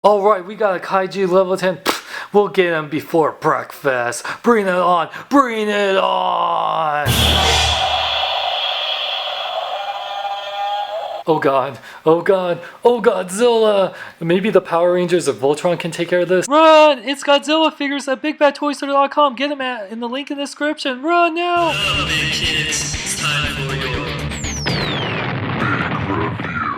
Alright, we got a kaiju level 10. Pfft, we'll get him before breakfast. Bring it on! Bring it on! Oh god, oh god, oh Godzilla! Maybe the Power Rangers or Voltron can take care of this. Run! It's Godzilla figures at BigBadToyStore.com. Get them in the link in the description. Run now! Hello, big kids. It's time for your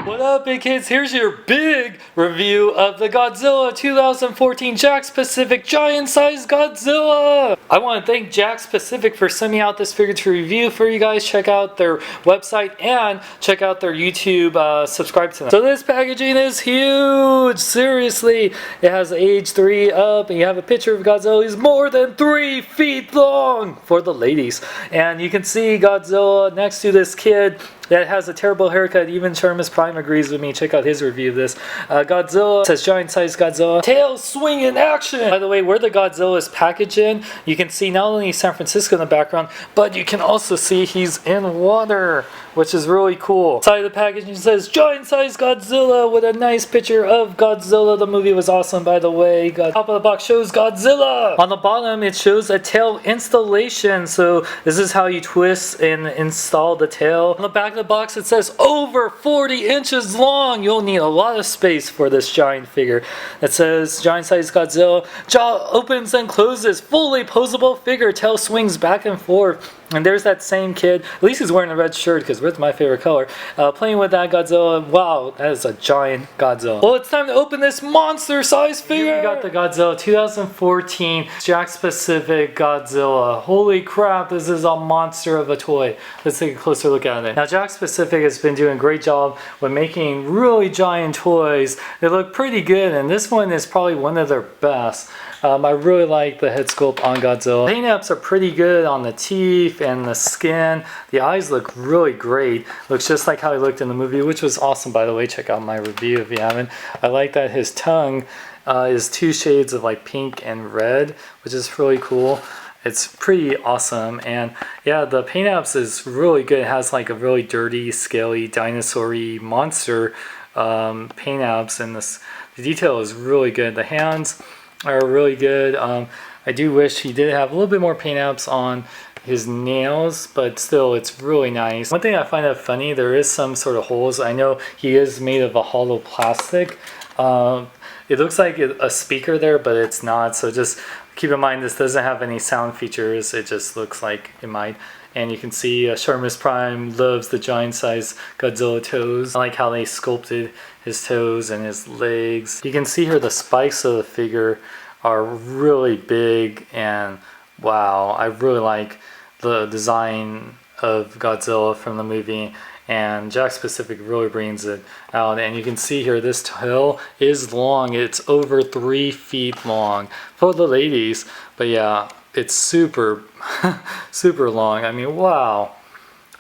What up, big kids? Here's your big review of the Godzilla 2014 JAKKS Pacific giant-sized Godzilla! I want to thank JAKKS Pacific for sending out this figure to review for you guys. Check out their website and check out their YouTube, subscribe to them. So this packaging is huge! Seriously! It has age 3 up and you have a picture of Godzilla. He's more than 3 feet long! For the ladies. And you can see Godzilla next to this kid that has a terrible haircut. Even Sharmus Prime agrees with me. Check out his review of this. Godzilla says giant-sized Godzilla. Tail swing in action! By the way, where the Godzilla is packaged in, you can see not only San Francisco in the background, but you can also see he's in water, which is really cool. Side of the packaging says giant-sized Godzilla with a nice picture of Godzilla. The movie was awesome, by the way. Top of the box shows Godzilla. On the bottom, it shows a tail installation. So this is how you twist and install the tail. On the back of the box, it says over 40 inches long. You'll need a lot of space for this giant figure. It says giant-sized Godzilla. Jaw opens and closes. Fully posable figure. Tail swings back and forth. And there's that same kid. At least he's wearing a red shirt because red's my favorite color. Playing with that Godzilla. Wow, that is a giant Godzilla. Well, it's time to open this monster-sized figure. Here we got the Godzilla 2014 JAKKS Pacific Godzilla. Holy crap, this is a monster of a toy. Let's take a closer look at it. Now, JAKKS Pacific has been doing a great job with making really giant toys. They look pretty good, and this one is probably one of their best. I really like the head sculpt on Godzilla. Paint-ups are pretty good on the teeth and the skin. The eyes look really great. Looks just like how he looked in the movie, which was awesome, by the way. Check out my review if you haven't. I like that his tongue is 2 shades of like pink and red, which is really cool. It's pretty awesome. And yeah, the paint-ups is really good. It has like a really dirty, scaly, dinosaur-y monster paint-ups, and the detail is really good. The hands are really good. I do wish he did have a little bit more paint apps on his nails, but still it's really nice. One thing I find out funny, there is some sort of holes. I know he is made of a hollow plastic. It looks like a speaker there, but it's not, so just keep in mind this doesn't have any sound features. It just looks like it might. And you can see Sharmus Prime loves the giant-sized Godzilla toes. I like how they sculpted his toes and his legs. You can see here the spikes of the figure are really big, and wow, I really like the design of Godzilla from the movie, and JAKKS Pacific really brings it out. And you can see here this tail is long. It's over 3 feet long for the ladies, but yeah, it's super super long. I mean, wow,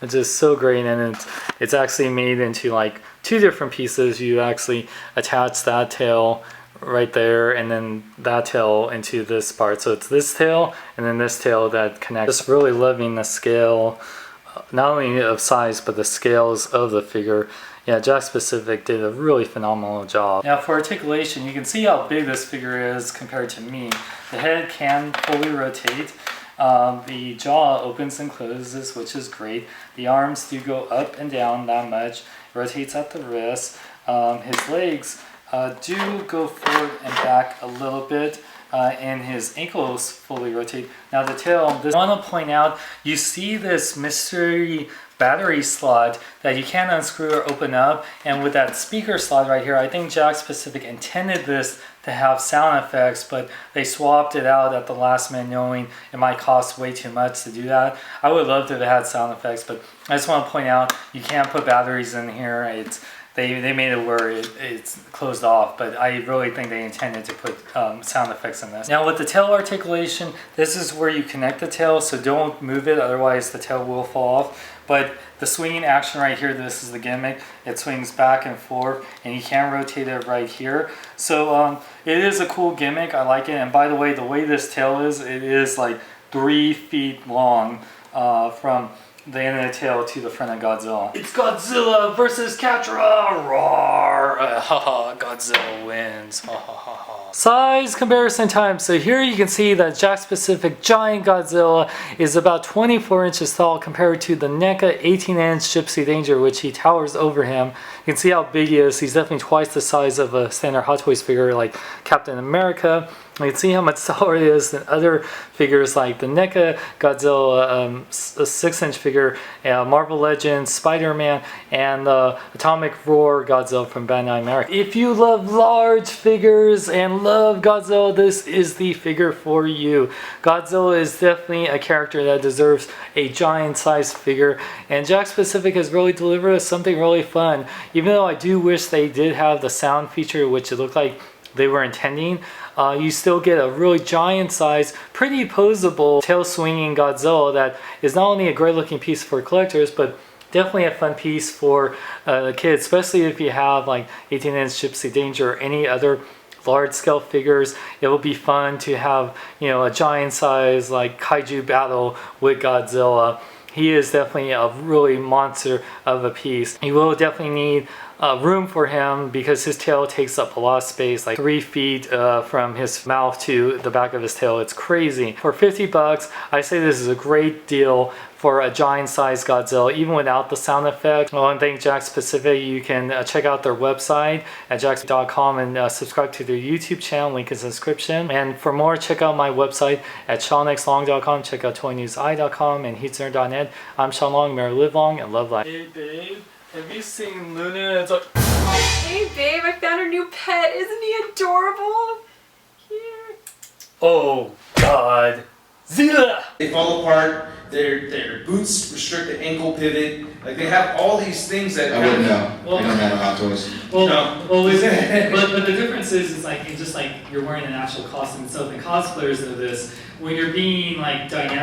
it's just so great. And it's actually made into like 2 different pieces. You actually attach that tail right there and then that tail into this part, so it's this tail and then this tail that connects. Just really loving the scale, not only of size but the scales of the figure. Yeah, JAKKS Pacific did a really phenomenal job. Now for articulation, you can see how big this figure is compared to me. The head can fully rotate. The jaw opens and closes, which is great. The arms do go up and down that much. Rotates at the wrist. His legs do go forward and back a little bit. And his ankles fully rotate. Now the tail, I want to point out, you see this mystery battery slot that you can't unscrew or open up, and with that speaker slot right here, I think JAKKS Pacific intended this to have sound effects, but they swapped it out at the last minute knowing it might cost way too much to do that. I would love to have had sound effects, but I just want to point out you can't put batteries in here. They made it where it's closed off, but I really think they intended to put sound effects in this. Now with the tail articulation, this is where you connect the tail, so don't move it, otherwise the tail will fall off. But the swinging action right here, this is the gimmick. It swings back and forth, and you can rotate it right here. So it is a cool gimmick. I like it. And by the way this tail is, it is like 3 feet long from the end of the tail to the front of Godzilla. It's Godzilla versus Catra! Roar! Godzilla wins. Size comparison time. So here you can see that JAKKS Pacific Giant Godzilla is about 24 inches tall compared to the NECA 18-inch Gypsy Danger, which he towers over him. You can see how big he is. He's definitely twice the size of a standard Hot Toys figure like Captain America. You can see how much taller he is than other figures like the NECA Godzilla, a 6-inch figure, Marvel Legends, Spider-Man, and the Atomic Roar Godzilla from Bandai America. If you love large figures and love Godzilla, this is the figure for you. Godzilla is definitely a character that deserves a giant-sized figure, and JAKKS Pacific has really delivered us something really fun. Even though I do wish they did have the sound feature, which it looked like they were intending, you still get a really giant size, pretty posable tail swinging Godzilla that is not only a great looking piece for collectors, but definitely a fun piece for the kids, especially if you have like 18-inch Gypsy Danger or any other large scale figures. It will be fun to have, you know, a giant size like kaiju battle with Godzilla. He is definitely a really monster of a piece. You will definitely need room for him because his tail takes up a lot of space, like 3 feet from his mouth to the back of his tail. It's crazy. For 50 bucks, I say this is a great deal for a giant sized Godzilla, even without the sound effect. I want to thank JAKKS Pacific. You can check out their website at jakks.com and subscribe to their YouTube channel, link is in the description. And for more, check out my website at SeanXLong.com, check out toynewseye.com and heatsnerd.net. I'm Sean Long, may I live long and love life. Hey babe, have you seen Luna? It's like, hey babe, I found her new pet. Isn't he adorable? Here. oh God, Zilla! They fall apart. Their boots restrict the ankle pivot. Like they have all these things that. I wouldn't know. Well, I don't have Hot Toys. Well, No. well, but the difference is, it's like it's just like you're wearing an actual costume itself. And cosplayers know this. When you're being like dynamic.